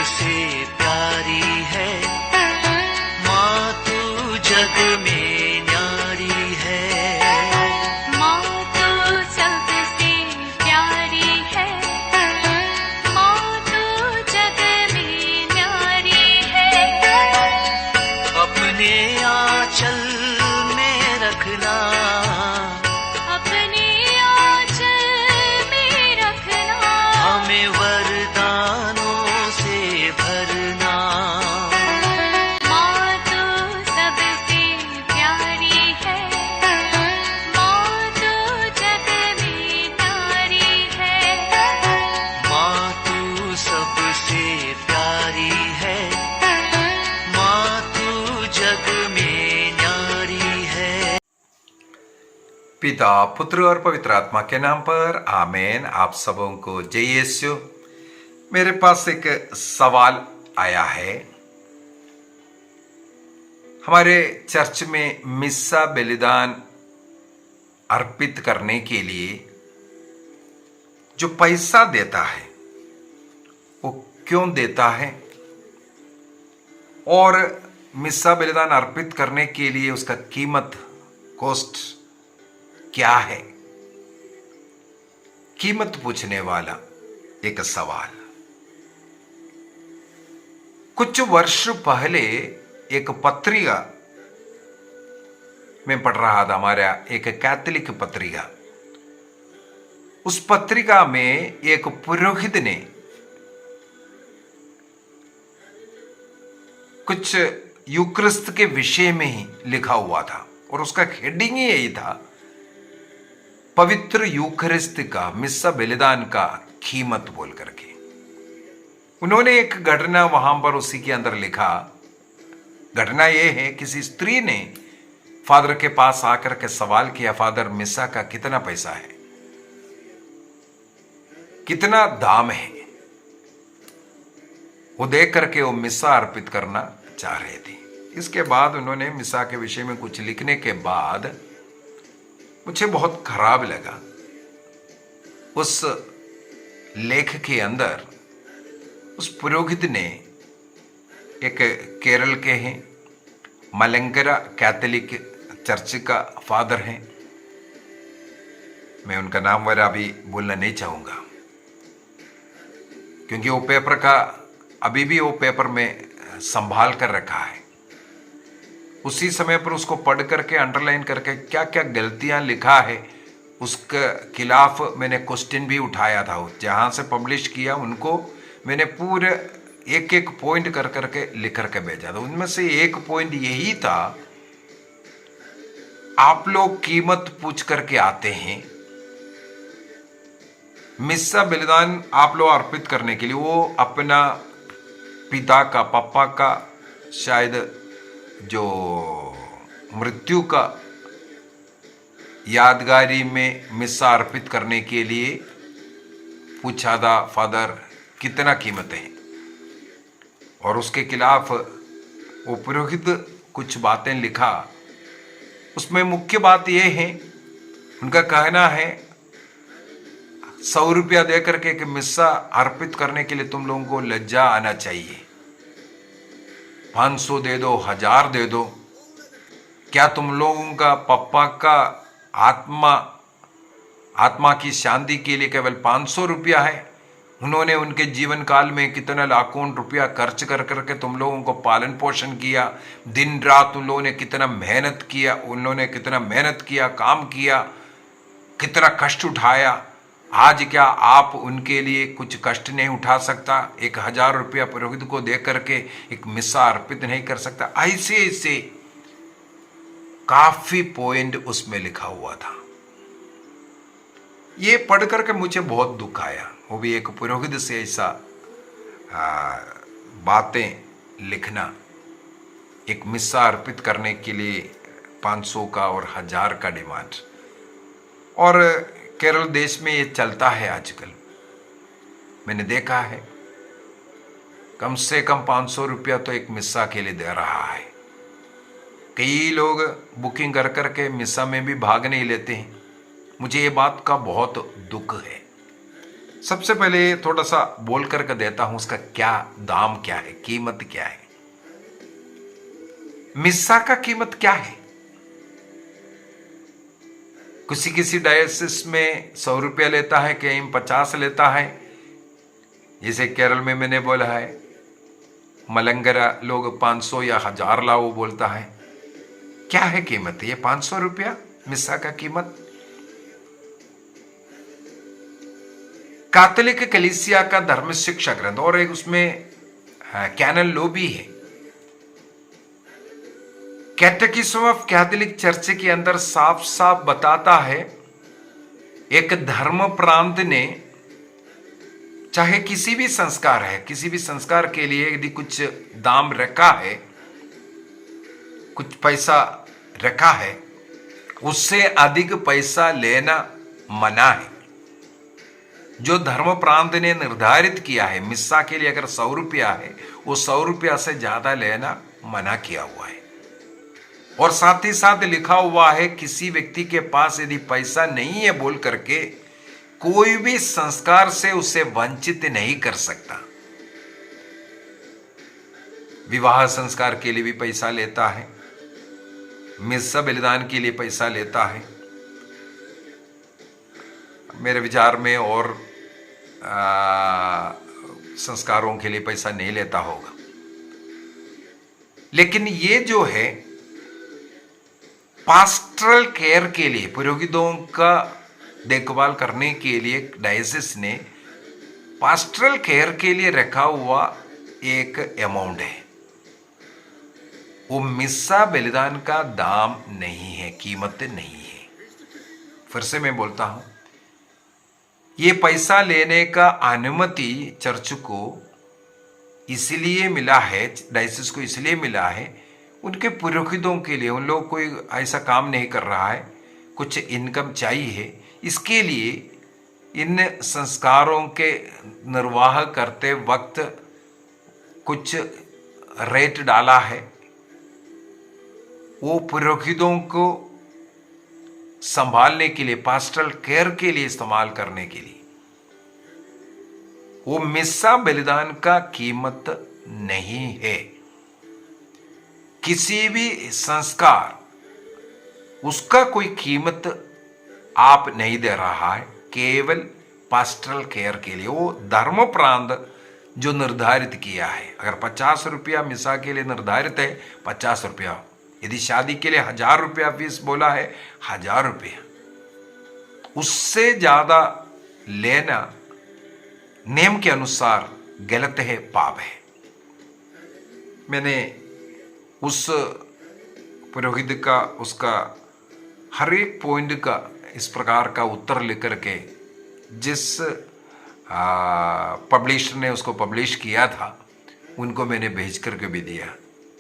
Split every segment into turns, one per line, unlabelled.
सबसे प्यारी है, माँ तू जग में न्यारी है।
माँ तू सबसे प्यारी है, माँ तू जग में न्यारी है।
अपने आंचल में रखना,
अपने आंचल में रखना,
हमें वरदानों से भरना।
माँ तू सबसे प्यारी है, माँ तू जग में न्यारी है।
माँ तू सबसे प्यारी है, माँ तू जग में न्यारी है।
पिता, पुत्र और पवित्र आत्मा के नाम पर आमीन। आप सबों को जय यीशु। मेरे पास एक सवाल आया है। हमारे चर्च में मिस्सा बलिदान अर्पित करने के लिए जो पैसा देता है वो क्यों देता है, और मिस्सा बलिदान अर्पित करने के लिए उसका कीमत, कॉस्ट क्या है। कीमत पूछने वाला एक सवाल। कुछ वर्ष पहले एक पत्रिका में पढ़ रहा था, हमारा एक कैथोलिक पत्रिका। उस पत्रिका में एक पुरोहित ने कुछ यूक्रिस्त के विषय में ही लिखा हुआ था, और उसका हेडिंग ही यही था, पवित्र यूखरिस्त का, मिस्सा बलिदान का कीमत बोल करके। उन्होंने एक घटना वहां पर उसी के अंदर लिखा। घटना यह है, किसी स्त्री ने फादर के पास आकर के सवाल किया, फादर मिस्सा का कितना पैसा है, कितना दाम है। वो देख करके वो मिस्सा अर्पित करना चाह रहे थे। इसके बाद उन्होंने मिस्सा के विषय में कुछ लिखने के बाद मुझे बहुत खराब लगा। उस लेख के अंदर उस पुरोहित ने, एक केरल के हैं, मलंगरा कैथोलिक चर्च का फादर हैं, मैं उनका नाम वगैरह अभी बोलना नहीं चाहूँगा, क्योंकि वो पेपर का अभी भी वो पेपर में संभाल कर रखा है। उसी समय पर उसको पढ़ करके अंडरलाइन करके क्या क्या गलतियां लिखा है उसके खिलाफ मैंने क्वेश्चन भी उठाया था। जहां से पब्लिश किया उनको मैंने पूरे एक एक पॉइंट कर करके लिख करके भेजा था। उनमें से एक पॉइंट यही था, आप लोग कीमत पूछ करके आते हैं मिस्सा बलिदान आप लोग अर्पित करने के लिए, वो अपना पिता का, पापा का शायद जो मृत्यु का यादगारी में मिस्सा अर्पित करने के लिए पूछा था, फादर कितना कीमत है। और उसके खिलाफ वो पुरोहित कुछ बातें लिखा। उसमें मुख्य बात यह है, उनका कहना है 100 रुपया दे करके कि मिस्सा अर्पित करने के लिए तुम लोगों को लज्जा आना चाहिए। 500 दे दो, 1000 दे दो, क्या तुम लोगों का पप्पा का आत्मा की शांति के लिए केवल 500 रुपया है? उन्होंने उनके जीवन काल में कितना लाखों रुपया खर्च कर करके तुम लोगों को पालन पोषण किया, दिन रात उन लोगों ने कितना मेहनत किया, उन्होंने कितना मेहनत किया, काम किया, कितना कष्ट उठाया। आज क्या आप उनके लिए कुछ कष्ट नहीं उठा सकता? 1000 रुपया पुरोहित को दे करके एक मिस्सा अर्पित नहीं कर सकता? ऐसे ऐसे काफी पॉइंट उसमें लिखा हुआ था। ये पढ़ करके मुझे बहुत दुख आया। वो भी एक पुरोहित से ऐसा बातें लिखना, एक मिस्सा अर्पित करने के लिए 500 का और 1000 का डिमांड। और केरल देश में ये चलता है आजकल, मैंने देखा है। कम से कम 500 रुपया तो एक मिस्सा के लिए दे रहा है। कई लोग बुकिंग कर करके मिस्सा में भी भाग नहीं लेते हैं। मुझे ये बात का बहुत दुख है। सबसे पहले थोड़ा सा बोल करके देता हूं उसका क्या दाम क्या है, कीमत क्या है। मिस्सा का कीमत क्या है? किसी किसी डायसिस में 100 रुपया लेता है, कहीं 50 लेता है। जैसे केरल में मैंने बोला है, मलंगरा लोग 500 या 1000 लाओ बोलता है। क्या है कीमत? ये 500 रुपया मिस्सा का कीमत। कैथोलिक कलीसिया का धर्म शिक्षा ग्रंथ और एक उसमें कैनन लॉ भी है। कैटेकिज्म ऑफ कैथोलिक चर्च के अंदर साफ साफ बताता है, एक धर्म प्रांत ने चाहे किसी भी संस्कार है, किसी भी संस्कार के लिए यदि कुछ दाम रखा है, कुछ पैसा रखा है, उससे अधिक पैसा लेना मना है। जो धर्म प्रांत ने निर्धारित किया है, मिस्सा के लिए अगर 100 रुपया है, वो 100 रुपया से ज्यादा लेना मना किया हुआ है। और साथ ही साथ लिखा हुआ है, किसी व्यक्ति के पास यदि पैसा नहीं है बोल करके कोई भी संस्कार से उसे वंचित नहीं कर सकता। विवाह संस्कार के लिए भी पैसा लेता है, मिस्सा बलिदान के लिए पैसा लेता है मेरे विचार में, और संस्कारों के लिए पैसा नहीं लेता होगा। लेकिन ये जो है पास्टरल केयर के लिए, पुरोहितों का देखभाल करने के लिए डायसिस ने पास्टरल केयर के लिए रखा हुआ एक अमाउंट है। वो मिस्सा बलिदान का दाम नहीं है, कीमत नहीं है। फिर से मैं बोलता हूं, ये पैसा लेने का अनुमति चर्च को इसलिए मिला है, डायसिस को इसलिए मिला है, उनके पुरोहितों के लिए, उन लोग कोई ऐसा काम नहीं कर रहा है, कुछ इनकम चाहिए, इसके लिए इन संस्कारों के निर्वाह करते वक्त कुछ रेट डाला है। वो पुरोहितों को संभालने के लिए, पास्टरल केयर के लिए इस्तेमाल करने के लिए। वो मिस्सा बलिदान का कीमत नहीं है। किसी भी संस्कार, उसका कोई कीमत आप नहीं दे रहा है, केवल पास्टरल केयर के लिए। वो धर्म प्रांत जो निर्धारित किया है, अगर 50 रुपया मिस्सा के लिए निर्धारित है, 50 रुपया। यदि शादी के लिए 1000 रुपया फीस बोला है, 1000 रुपया। उससे ज्यादा लेना नियम के अनुसार गलत है, पाप है। मैंने उस पुरोहित का, उसका हर एक पॉइंट का इस प्रकार का उत्तर लिख करके जिस पब्लिशर ने उसको पब्लिश किया था, उनको मैंने भेज करके भी दिया।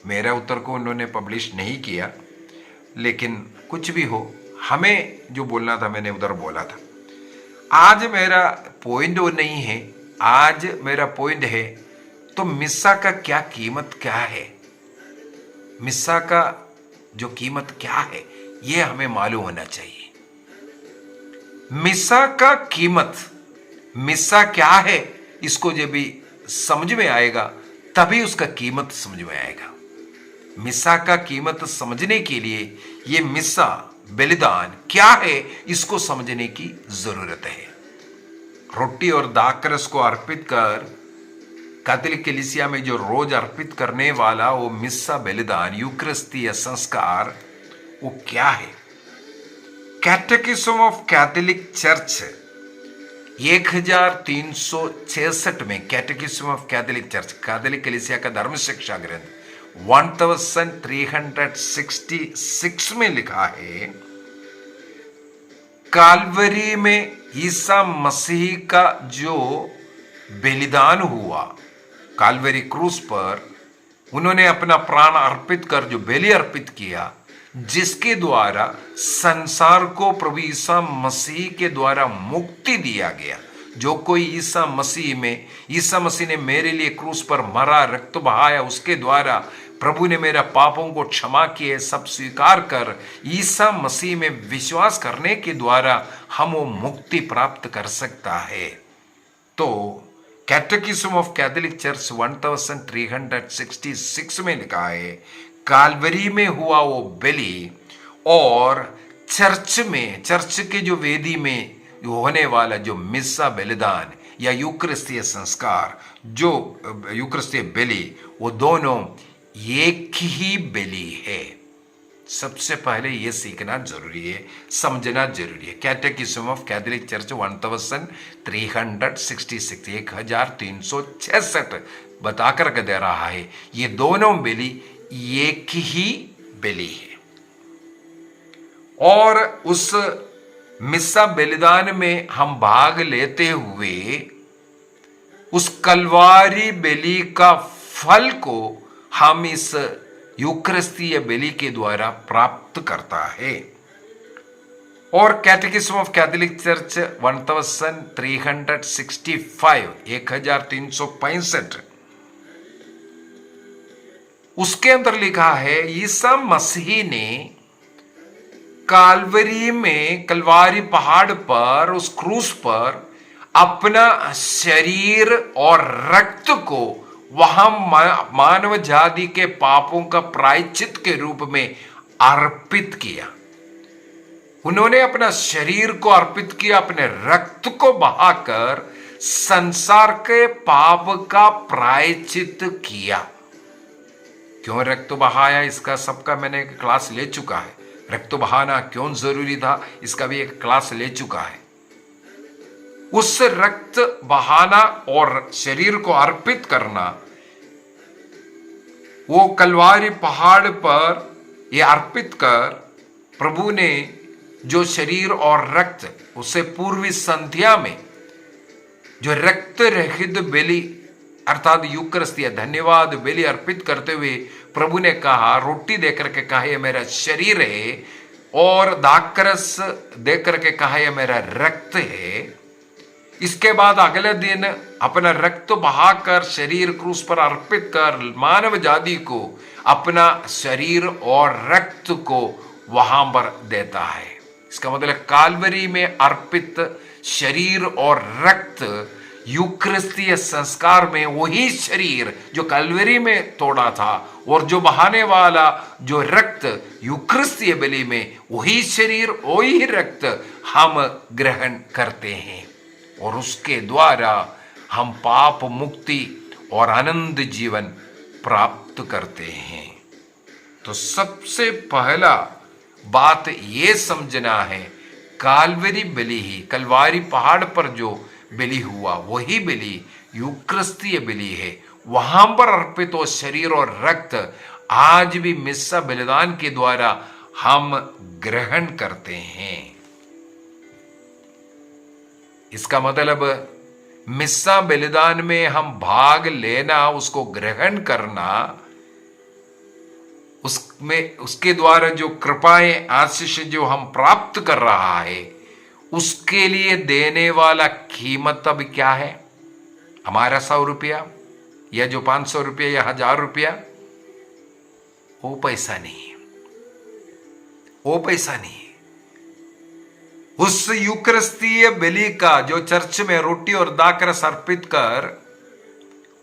मेरा उत्तर को उन्होंने पब्लिश नहीं किया, लेकिन कुछ भी हो, हमें जो बोलना था मैंने उधर बोला था। आज मेरा पॉइंट वो नहीं है, आज मेरा पॉइंट है तो मिस्सा का क्या कीमत क्या है, मिस्सा का जो कीमत क्या है, ये हमें मालूम होना चाहिए। मिस्सा का कीमत, मिस्सा क्या है, इसको जब भी समझ में आएगा तभी उसका कीमत समझ में आएगा। मिस्सा का कीमत समझने के लिए ये मिस्सा बलिदान क्या है, इसको समझने की जरूरत है। रोटी और दाखरस को अर्पित कर कैथोलिक कलीसिया में जो रोज अर्पित करने वाला वो मिस्सा बलिदान, यूकरिस्तीय संस्कार, वो क्या है? कैटेकिज्म ऑफ कैथोलिक चर्च 1366 में, कैटेकिज्म ऑफ कैथोलिक चर्च, कैथोलिक कलीसिया का धर्म शिक्षा ग्रंथ 1366 में लिखा है, काल्वरी में ईसा मसीह का जो बलिदान हुआ, काल्वरी क्रूस पर उन्होंने अपना प्राण अर्पित कर जो बलि अर्पित किया, जिसके द्वारा संसार को प्रभु ईसा मसीह के द्वारा मुक्ति दिया गया। जो कोई ईसा मसीह में, ईसा मसीह ने मेरे लिए क्रूस पर मरा, रक्त बहाया, उसके द्वारा प्रभु ने मेरा पापों को क्षमा किए, सब स्वीकार कर ईसा मसीह में विश्वास करने के द्वारा हम वो मुक्ति प्राप्त कर सकता है। तो कैटेकिज्म ऑफ कैथोलिक चर्च 1366 में लिखा है, काल्वरी में हुआ वो बलि और चर्च के जो वेदी में होने वाला जो मिस्सा बलिदान या यूक्रिस्तीय संस्कार, जो यूक्रिस्तीय बलि, वो दोनों एक ही बलि है। सबसे पहले ये सीखना जरूरी है, समझना जरूरी है। कैटेकिज्म ऑफ कैथोलिक चर्च 1366 बता करके दे रहा है, ये दोनों बलि एक ही बलि है। और उस मिस्सा बलिदान में हम भाग लेते हुए उस कलवारी बलि का फल को हम इस यूक्रिस्तीय बलि के द्वारा प्राप्त करता है। और कैटेकिज्म ऑफ कैथोलिक चर्च 1365 उसके अंदर लिखा है, ईसा मसीह ने काल्वरी में, कलवारी पहाड़ पर, उस क्रूस पर अपना शरीर और रक्त को वहां मानव जाति के पापों का प्रायश्चित के रूप में अर्पित किया। उन्होंने अपना शरीर को अर्पित किया, अपने रक्त को बहाकर संसार के पाप का प्रायश्चित किया। क्यों रक्त बहाया, इसका सबका मैंने एक क्लास ले चुका है। रक्त बहाना क्यों जरूरी था, इसका भी एक क्लास ले चुका है। उस रक्त बहाना और शरीर को अर्पित करना, वो कलवारी पहाड़ पर ये अर्पित कर प्रभु ने जो शरीर और रक्त, उससे पूर्वी संध्या में जो रक्त रहित बलि अर्थात यूकरिस्तिया धन्यवाद बलि अर्पित करते हुए प्रभु ने कहा, रोटी देकर के कहा यह मेरा शरीर है, और दाखरस देकर के कहा यह मेरा रक्त है। इसके बाद अगले दिन अपना रक्त बहाकर शरीर क्रूस पर अर्पित कर मानव जाति को अपना शरीर और रक्त को वहां पर देता है। इसका मतलब काल्वरी में अर्पित शरीर और रक्त यूक्रिस्तीय संस्कार में वही शरीर जो काल्वरी में तोड़ा था और जो बहाने वाला जो रक्त यूक्रिस्तीय बलि में, वही शरीर वही रक्त हम ग्रहण करते हैं और उसके द्वारा हम पाप मुक्ति और आनंद जीवन प्राप्त करते हैं। तो सबसे पहला बात ये समझना है, काल्वरी बलि ही, कलवारी पहाड़ पर जो बलि हुआ वही बलि यूक्रिस्तीय बलि है। वहां पर अर्पित हो शरीर और रक्त आज भी मिस्सा बलिदान के द्वारा हम ग्रहण करते हैं। इसका मतलब मिस्सा बलिदान में हम भाग लेना, उसको ग्रहण करना, उसमें उसके द्वारा जो कृपाएं आशीष जो हम प्राप्त कर रहा है, उसके लिए देने वाला कीमत अब क्या है? हमारा 100 रुपया या जो 500 रुपया या 1000 रुपया, वो पैसा नहीं है, वो पैसा नहीं है। उस यूक्रिस्तीय बलि का जो चर्च में रोटी और दाखरस अर्पित कर,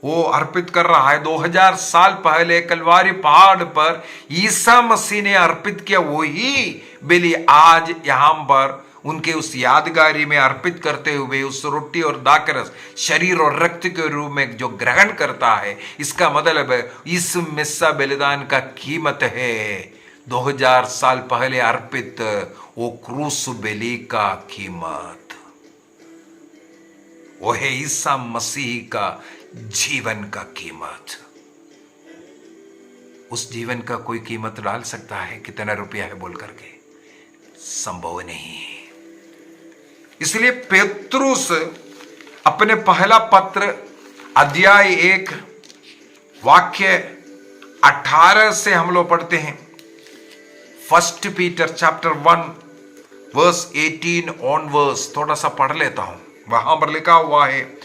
वो अर्पित कर रहा है 2000 साल पहले कलवारी पहाड़ पर ईसा मसीह ने अर्पित किया, वही बलि आज यहां पर उनके उस यादगारी में अर्पित करते हुए उस रोटी और दाखरस शरीर और रक्त के रूप में जो ग्रहण करता है, इसका मतलब इस मिस्सा बलिदान का कीमत है 2000 साल पहले अर्पित वो क्रूस बलि का कीमत। वो है ईसा मसीह का जीवन का कीमत। उस जीवन का कोई कीमत डाल सकता है कितना रुपया है बोल करके? संभव नहीं है। इसलिए पेत्रुस अपने पहला पत्र अध्याय 1 वाक्य 18 से हम लोग पढ़ते हैं। 1 पीटर चैप्टर 1 वर्स 18 ऑनवर्स थोड़ा सा पढ़ लेता हूं। वहां पर लिखा हुआ है,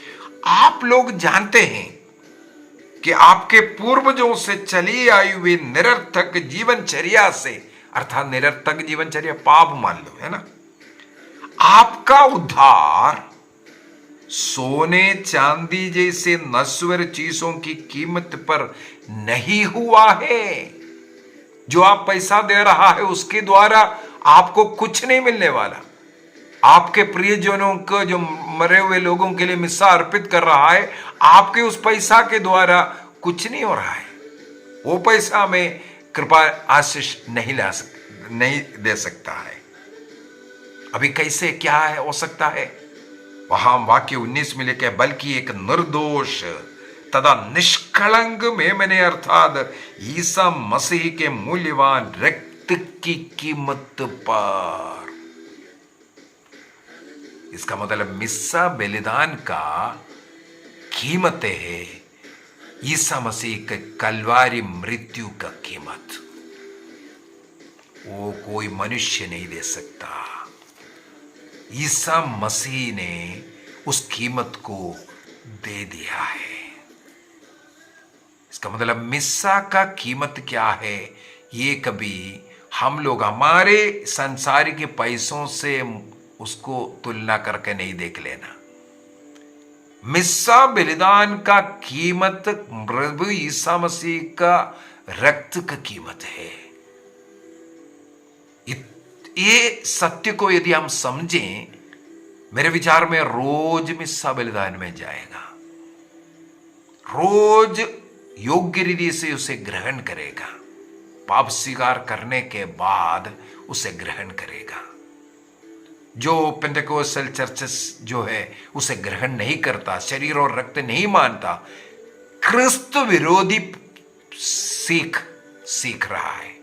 आप लोग जानते हैं कि आपके पूर्वजों से चली आई हुई निरर्थक जीवनचर्या से, अर्थात निरर्थक जीवनचर्या पाप मान लो, है ना, आपका उद्धार सोने चांदी जैसे नश्वर चीजों की कीमत पर नहीं हुआ है। जो आप पैसा दे रहा है उसके द्वारा आपको कुछ नहीं मिलने वाला। आपके प्रियजनों को, जो मरे हुए लोगों के लिए मिस्सा अर्पित कर रहा है, आपके उस पैसा के द्वारा कुछ नहीं हो रहा है। वो पैसा में कृपा आशीष नहीं दे सकता है। अभी कैसे क्या है हो सकता है? वहां वाक्य 19 में लिखे, बल्कि एक निर्दोष तथा निष्कलंक मेमने अर्थात ईसा मसीह के मूल्यवान रक्त की कीमत पर। इसका मतलब मिस्सा बलिदान का कीमत है ईसा मसीह के कलवारी मृत्यु का कीमत। वो कोई मनुष्य नहीं दे सकता। ईसा मसीह ने उस कीमत को दे दिया है। इसका मतलब मिस्सा का कीमत क्या है, ये कभी हम लोग हमारे संसारिक पैसों से उसको तुलना करके नहीं देख लेना। मिस्सा बलिदान का कीमत प्रभु ईसा मसीह का रक्त का कीमत है। ये सत्य को यदि हम समझें, मेरे विचार में रोज मिस्सा बलिदान में जाएगा, रोज योग्य रीति से उसे ग्रहण करेगा, पाप स्वीकार करने के बाद उसे ग्रहण करेगा। जो पेंटेकोस्टल चर्चेस जो है उसे ग्रहण नहीं करता, शरीर और रक्त नहीं मानता, क्रिस्त विरोधी सीख रहा है।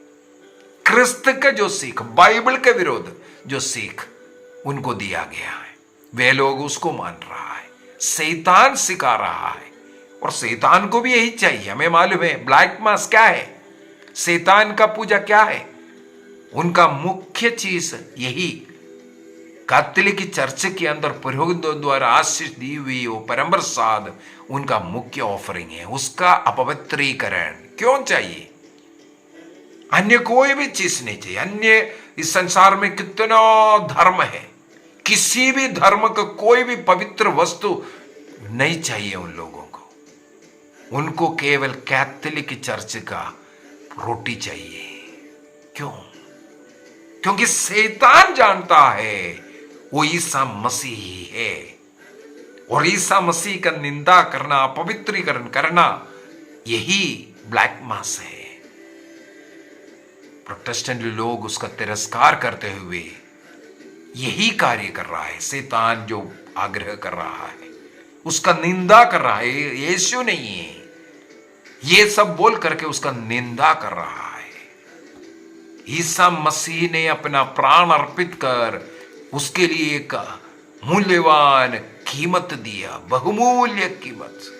क्रिस्त का जो सीख, बाइबल के विरोध जो सीख उनको दिया गया है, वे लोग उसको मान रहा है। शैतान सिखा रहा है, और शैतान को भी यही चाहिए। हमें मालूम है ब्लैक मास क्या है, शैतान का पूजा क्या है। उनका मुख्य चीज यही, कैथोलिक चर्च के अंदर पुरोहितों द्वारा आशीष दी हुई वो परम प्रसाद उनका मुख्य ऑफरिंग है। उसका अपवित्रीकरण क्यों चाहिए? अन्य कोई भी चीज नहीं चाहिए। अन्य इस संसार में कितना धर्म है, किसी भी धर्म का कोई भी पवित्र वस्तु नहीं चाहिए उन लोगों को। उनको केवल कैथोलिक चर्च का रोटी चाहिए। क्यों? क्योंकि शैतान जानता है वो ईसा मसीह ही है, और ईसा मसीह का निंदा करना, अपवित्रीकरण करना, यही ब्लैक मास है। प्रोटेस्टेंट लोग उसका तिरस्कार करते हुए यही कार्य कर रहा है। शैतान जो आग्रह कर रहा है, उसका निंदा कर रहा है। यीशु नहीं है, ये सब बोल करके उसका निंदा कर रहा है। ईसा मसीह ने अपना प्राण अर्पित कर उसके लिए एक मूल्यवान कीमत दिया, बहुमूल्य कीमत।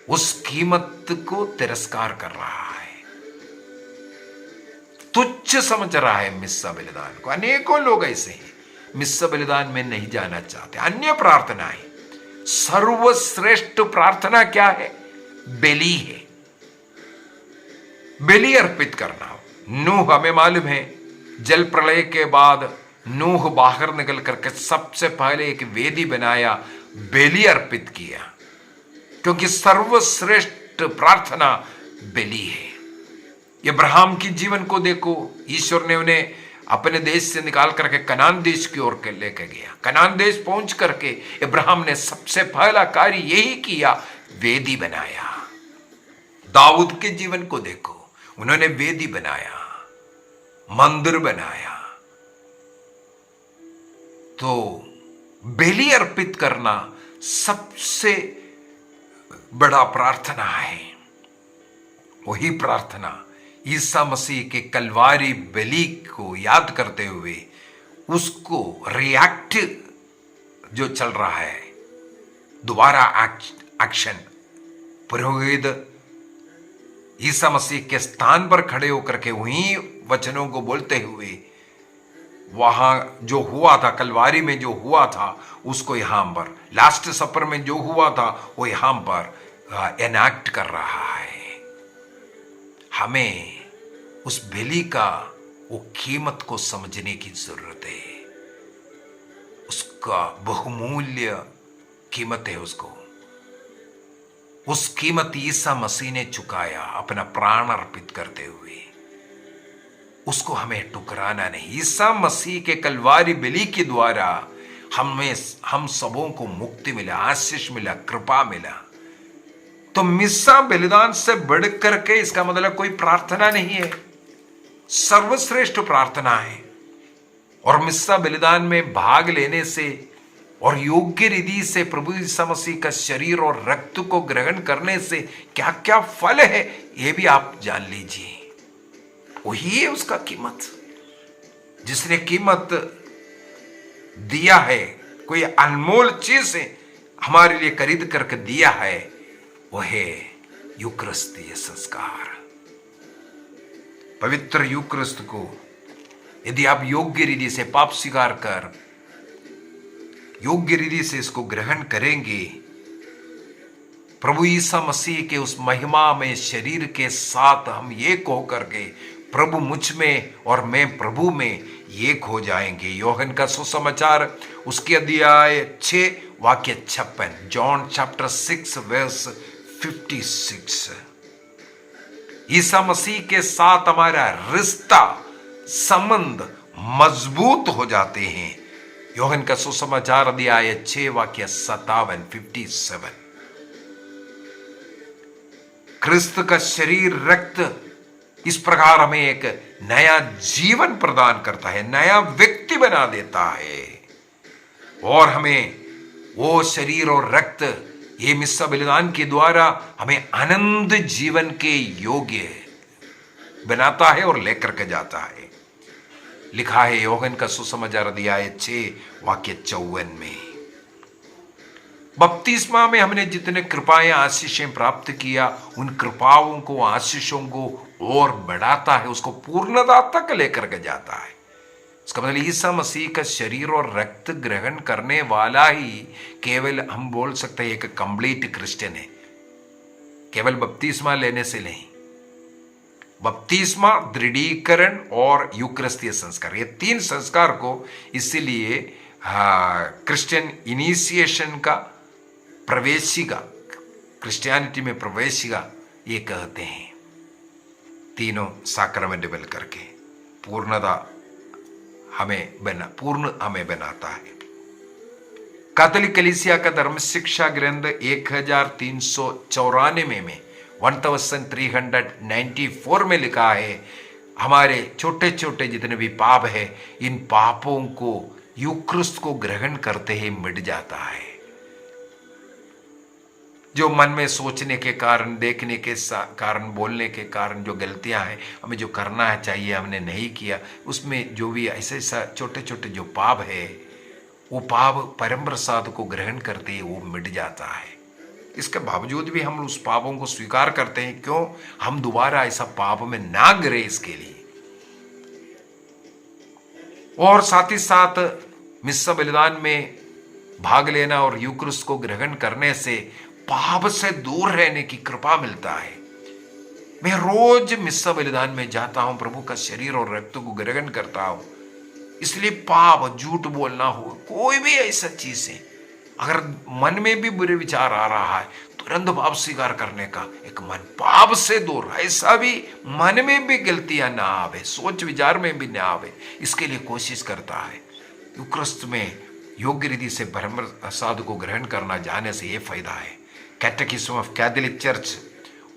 उस कीमत को तिरस्कार कर रहा है, तुच्छ समझ रहा है मिस्सा बलिदान को। अनेकों लोग ऐसे हैं, मिस्सा बलिदान में नहीं जाना चाहते। अन्य प्रार्थनाएं, सर्वश्रेष्ठ प्रार्थना क्या है? बलि है, बलि अर्पित करना। नूह, हमें मालूम है जल प्रलय के बाद नूह बाहर निकल करके सबसे पहले एक वेदी बनाया, बलि अर्पित किया, क्योंकि सर्वश्रेष्ठ प्रार्थना बलि है। अब्राहम की जीवन को देखो, ईश्वर ने उन्हें अपने देश से निकाल करके कनान देश की ओर लेकर गया। कनान देश पहुंच करके अब्राहम ने सबसे पहला कार्य यही किया, वेदी बनाया। दाऊद के जीवन को देखो, उन्होंने वेदी बनाया, मंदिर बनाया। तो बलि अर्पित करना सबसे बड़ा प्रार्थना है। वही प्रार्थना ईसा मसीह के कलवारी बलि को याद करते हुए उसको रिएक्ट जो चल रहा है, दोबारा एक्शन, पुरोहित ईसा मसीह के स्थान पर खड़े होकर के वही वचनों को बोलते हुए वहां जो हुआ था, कलवारी में जो हुआ था, उसको यहां पर लास्ट सफर में जो हुआ था वो यहां पर एनैक्ट कर रहा है। हमें उस बलि का वो कीमत को समझने की जरूरत है। उस का बहुमूल्य कीमत है उसको। उस कीमत ईसा मसीह ने चुकाया अपना प्राण अर्पित करते हुए। उसको हमें टुकराना नहीं। ईसा मसीह के कलवारी बलि के द्वारा हम सबों को मुक्ति मिला, आशीष मिला, कृपा मिला। तो मिस्सा बलिदान से बढ़ करके इसका मतलब कोई प्रार्थना नहीं है, सर्वश्रेष्ठ प्रार्थना है। और मिस्सा बलिदान में भाग लेने से और योग्य रीति से प्रभु यीशु मसीह का शरीर और रक्त को ग्रहण करने से क्या क्या फल है, यह भी आप जान लीजिए। वही है उसका कीमत। जिसने कीमत दिया है, कोई अनमोल चीज है हमारे लिए खरीद करके दिया है, वह है यूकरिस्तीय संस्कार। पवित्र यूकरिस्त को यदि आप योग्य रीति से पाप स्वीकार कर योग्य रीति से इसको ग्रहण करेंगे, प्रभु यीशु मसीह के उस महिमा में शरीर के साथ हम एक होकर के प्रभु मुझ में और मैं प्रभु में एक हो जाएंगे। योहन का सुसमाचार उसके अध्याय 6 वाक्य 56, जॉन चैप्टर 6 वर्स 56। यीशु मसीह के साथ हमारा रिश्ता संबंध मजबूत हो जाते हैं। योहन का सुसमाचार अध्याय 6 वाक्य 57। क्रिस्त का शरीर रक्त इस प्रकार हमें एक नया जीवन प्रदान करता है, नया व्यक्ति बना देता है। और हमें वो शरीर और रक्त ये मिस्सा बलिदान के द्वारा हमें अनंत जीवन के योग्य बनाता है और लेकर के जाता है। लिखा है योहन का सुसमाचार अध्याय 6 वाक्य 54 में। बपतिस्मा में हमने जितने कृपाएं आशीषें प्राप्त किया, उन कृपाओं को आशीषों को और बढ़ाता है, उसको पूर्णता तक लेकर के जाता है। इसका मतलब ईसा मसीह का शरीर और रक्त ग्रहण करने वाला ही केवल हम बोल सकते हैं एक कंप्लीट क्रिश्चियन है। केवल बपतिस्मा लेने से नहीं, बपतिस्मा, दृढ़ीकरण और यूकरिस्तीय संस्कार, ये 3 संस्कार को इसीलिए क्रिश्चियन इनिशिएशन का प्रवेशिका, क्रिश्चियनिटी में प्रवेशिका ये कहते हैं। तीनों साक्रामेंट मिल करके पूर्ण हमें बनाता है। कैथोलिक कलीसिया का धर्म शिक्षा ग्रंथ 1394 में 1394 में लिखा है, हमारे छोटे छोटे जितने भी पाप है, इन पापों को यूक्रिस्ट को ग्रहण करते ही मिट जाता है। जो मन में सोचने के कारण, देखने के कारण, बोलने के कारण जो गलतियां हैं, हमें जो करना है चाहिए हमने नहीं किया, उसमें जो भी ऐसा छोटे छोटे जो पाप है, वो पाप परम प्रसाद को ग्रहण करते ही वो मिट जाता है। इसके बावजूद भी हम उस पापों को स्वीकार करते हैं। क्यों? हम दोबारा ऐसा पाप में ना गिरे इसके लिए। और साथ ही साथ मिस्सा बलिदान में भाग लेना और यूक्रिस्ट को ग्रहण करने से पाप से दूर रहने की कृपा मिलता है। मैं रोज मिस्सा बलिदान में जाता हूं, प्रभु का शरीर और रक्त को ग्रहण करता हूं, इसलिए पाप, झूठ बोलना हो, कोई भी ऐसा चीज है, अगर मन में भी बुरे विचार आ रहा है, तुरंत पाप स्वीकार करने का एक मन, पाप से दूर, ऐसा भी मन में भी गलतियां ना आवे, सोच विचार में भी ना आवे, इसके लिए कोशिश करता है। यूक्रिस्ट में योग्य रीति से परम प्रसाद को ग्रहण करना जाने से यह फायदा है। कैटेकिज्म ऑफ कैथोलिक चर्च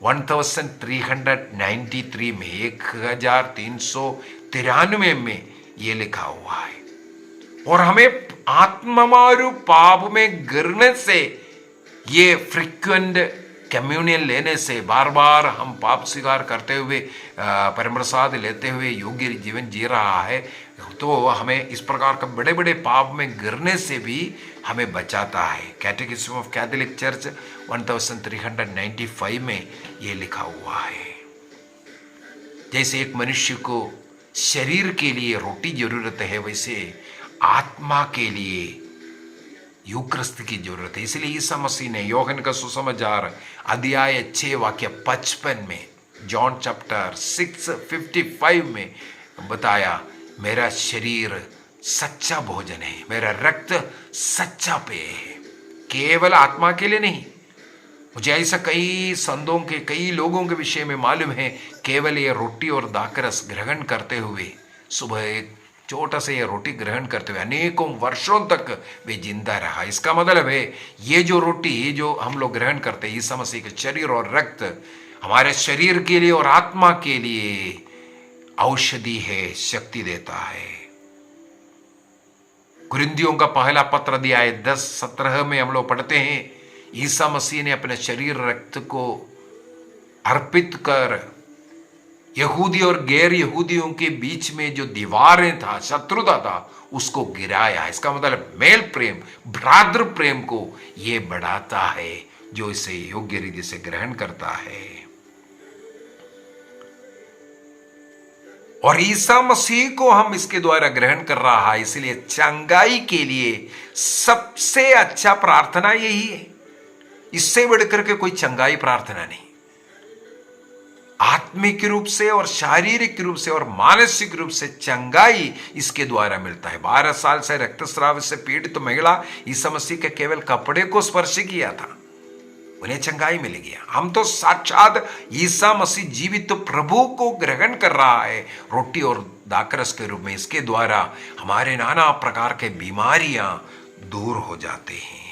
1393 में 1393 में यह लिखा हुआ है। और हमें आत्ममारु पाप में गिरने से, ये फ्रीक्वेंट कम्युनियन लेने से, बार बार हम पाप स्वीकार करते हुए, परम प्रसाद लेते हुए योग्य जीवन जी रहा है, तो हमें इस प्रकार का बड़े बड़े पाप में गिरने से भी हमें बचाता है। कैटेकिज्म ऑफ कैथोलिक चर्च 1395 में ये लिखा हुआ है। जैसे एक मनुष्य को शरीर के लिए रोटी जरूरत है, वैसे आत्मा के लिए यूक्रिस्त की जरूरत है। इसलिए ईसा मसीह ने योहन का सुसमाचार अध्याय 6 वाक्य 55 में, जॉन चैप्टर 6:55 में बताया, मेरा शरीर सच्चा भोजन है, मेरा रक्त सच्चा पेय है, केवल आत्मा के लिए नहीं। मुझे ऐसा कई संतों के, कई लोगों के विषय में मालूम है, केवल ये रोटी और दाकरस ग्रहण करते हुए, सुबह एक छोटा सा ये रोटी ग्रहण करते हुए अनेकों वर्षों तक वे जिंदा रहा। इसका मतलब है ये जो रोटी जो हम लोग ग्रहण करते हैं, ईसा मसीह के शरीर और रक्त हमारे शरीर के लिए और आत्मा के लिए औषधि है, शक्ति देता है। कुरिन्थियों का पहला पत्र अध्याय 10-17 में हम लोग पढ़ते हैं, ईसा मसीह ने अपने शरीर रक्त को अर्पित कर यहूदी और गैर यहूदियों के बीच में जो दीवारें था, शत्रुता था, उसको गिराया। इसका मतलब मेल प्रेम, भ्रातृ प्रेम को ये बढ़ाता है जो इसे योग्य रीति से ग्रहण करता है। और ईसा मसीह को हम इसके द्वारा ग्रहण कर रहा है, इसलिए चंगाई के लिए सबसे अच्छा प्रार्थना यही है। इससे बढ़कर के कोई चंगाई प्रार्थना नहीं। आत्मिक रूप से और शारीरिक रूप से और मानसिक रूप से चंगाई इसके द्वारा मिलता है। 12 साल से रक्तस्राव से पीड़ित तो महिला ईसा मसीह के केवल कपड़े को स्पर्श किया था, उन्हें चंगाई मिल गया। हम तो साक्षात ईसा मसीह जीवित तो प्रभु को ग्रहण कर रहा है रोटी और दाकरस के रूप में। इसके द्वारा हमारे नाना प्रकार के बीमारियां दूर हो जाते हैं।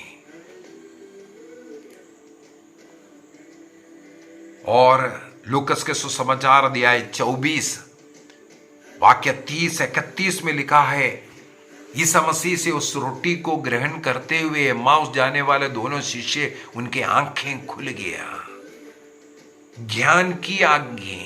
और लूकस के सुसमाचार अध्याय 24 वाक्य 30-31 में लिखा है, ईसा मसीह से उस रोटी को ग्रहण करते हुए एम्माउस जाने वाले दोनों शिष्य, उनके आंखें खुल गया, ज्ञान की आज्ञा,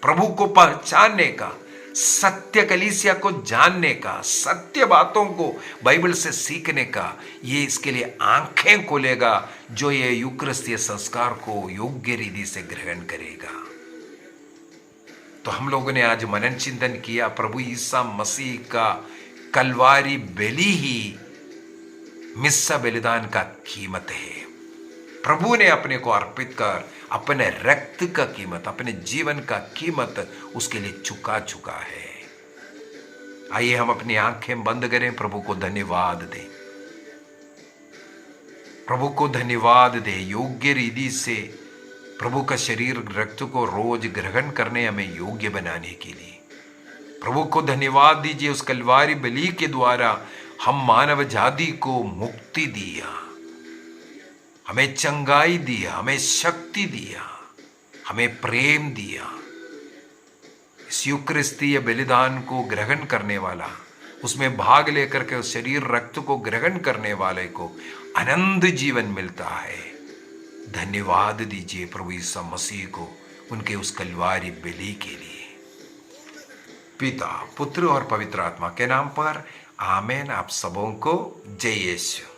प्रभु को पहचानने का, सत्य कलीसिया को जानने का, सत्य बातों को बाइबल से सीखने का, ये इसके लिए आंखें खोलेगा जो ये यूकरिस्तीय संस्कार को योग्य रीति से ग्रहण करेगा। तो हम लोगों ने आज मनन चिंतन किया, प्रभु ईसा मसीह का कलवारी बलि ही मिस्सा बलिदान का कीमत है। प्रभु ने अपने को अर्पित कर अपने रक्त का कीमत, अपने जीवन का कीमत उसके लिए चुका है। आइए हम अपनी आंखें बंद करें, प्रभु को धन्यवाद दें, प्रभु को धन्यवाद दें योग्य रीति से प्रभु का शरीर रक्त को रोज ग्रहण करने हमें योग्य बनाने के लिए। प्रभु को धन्यवाद दीजिए, उस कलवारी बलि के द्वारा हम मानव जाति को मुक्ति दिया, हमें चंगाई दिया, हमें शक्ति दिया, हमें प्रेम दिया। इस यूकरिस्तीय बलिदान को ग्रहण करने वाला, उसमें भाग लेकर के उस शरीर रक्त को ग्रहण करने वाले को अनंत जीवन मिलता है। धन्यवाद दीजिए प्रभु ईसा मसीह को उनके उस कलवारी बलि के लिए। पिता, पुत्र और पवित्र आत्मा के नाम पर आमेन। आप सबों को जय यीशु।